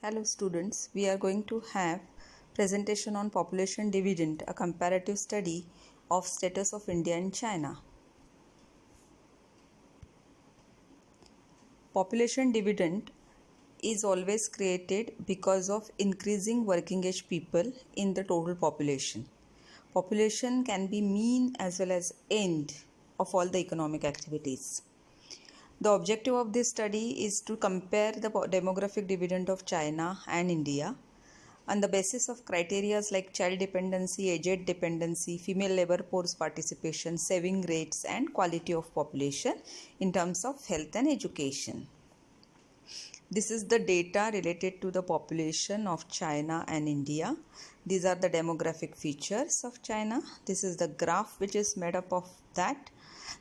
Hello students, we are going to have presentation on population dividend, a comparative study of status of India and China. Population dividend is always created because of increasing working age people in the total population. Population can be mean as well as end of all the economic activities. The objective of this study is to compare the demographic dividend of China and India on the basis of criteria like child dependency, age dependency, female labor force participation, saving rates and quality of population in terms of health and education. This is the data related to the population of China and India. These are the demographic features of China. This is the graph which is made up of that.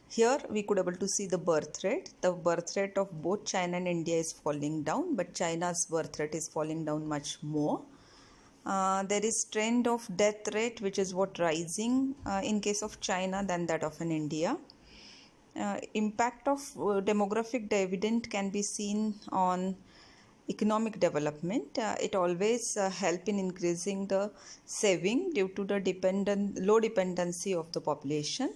Here we could able to see the birth rate. The birth rate of both China and India is falling down, but China's birth rate is falling down much more. There is trend of death rate which is rising in case of China than that of India. Impact of demographic dividend can be seen on economic development. It always help in increasing the saving due to the low dependency of the population.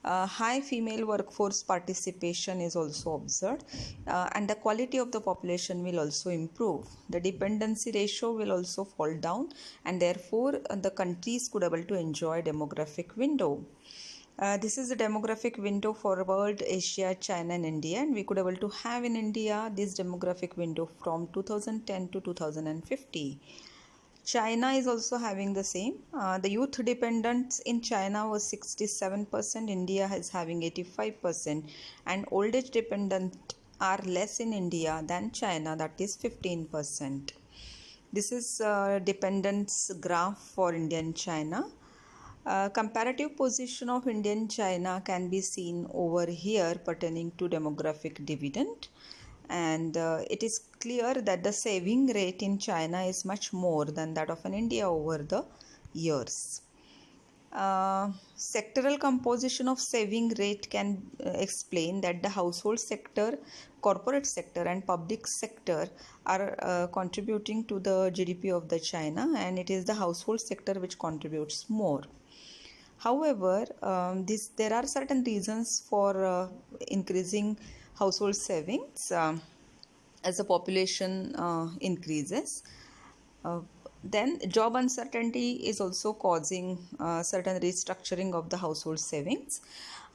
High female workforce participation is also observed, and the quality of the population will also improve. The dependency ratio will also fall down, and therefore the countries could able to enjoy demographic window. This is the demographic window for world, Asia, China and India, and we could able to have in India this demographic window from 2010 to 2050. China is also having the same. The youth dependence in China was 67%, India is having 85%, and old age dependent are less in India than China, that is 15%. This is dependence graph for India and China. Comparative position of India and China can be seen over here pertaining to demographic dividend. And it is clear that the saving rate in China is much more than that of India over the years. Sectoral composition of saving rate can explain that the household sector, corporate sector and public sector are contributing to the GDP of the China, and it is the household sector which contributes more. However, there are certain reasons for increasing household savings as the population increases. Then job uncertainty is also causing certain restructuring of the household savings.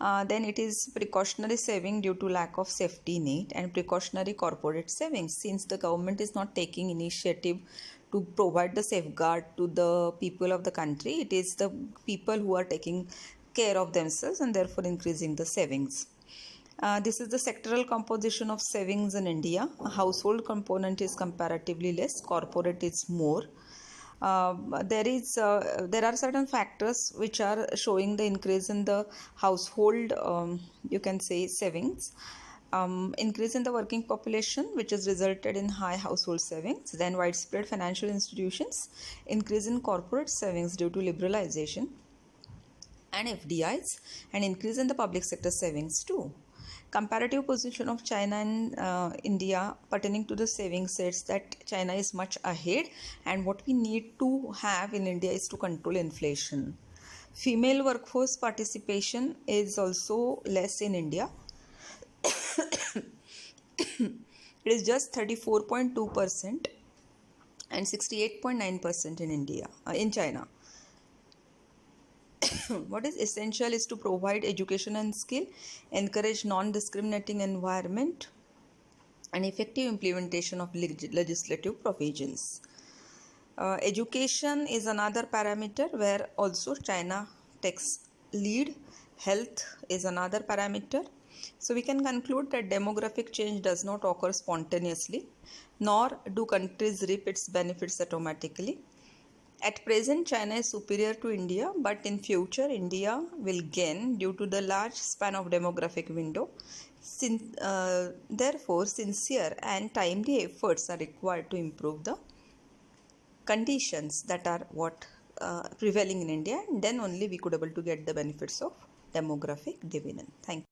Then it is precautionary saving due to lack of safety net and precautionary corporate savings, since the government is not taking initiative to provide the safeguard to the people of the country. It is the people who are taking care of themselves and therefore increasing the savings. This is the sectoral composition of savings in India. Household component is comparatively less, corporate is more. There are certain factors which are showing the increase in the household, you can say, savings. Increase in the working population, which has resulted in high household savings. Then widespread financial institutions, increase in corporate savings due to liberalization and FDIs, and increase in the public sector savings too. Comparative position of China and India pertaining to the savings says that China is much ahead, and what we need to have in India is to control inflation. Female workforce participation is also less in India. It is just 34.2% and 68.9% in China. What is essential is to provide education and skill, encourage non-discriminating environment, and effective implementation of legislative provisions. Education is another parameter where also China takes lead. Health is another parameter. So we can conclude that demographic change does not occur spontaneously, nor do countries reap its benefits automatically. At present, China is superior to India, but in future, India will gain due to the large span of demographic window. Therefore, sincere and timely efforts are required to improve the conditions that are prevailing in India, and then only we could able to get the benefits of demographic dividend. Thank you.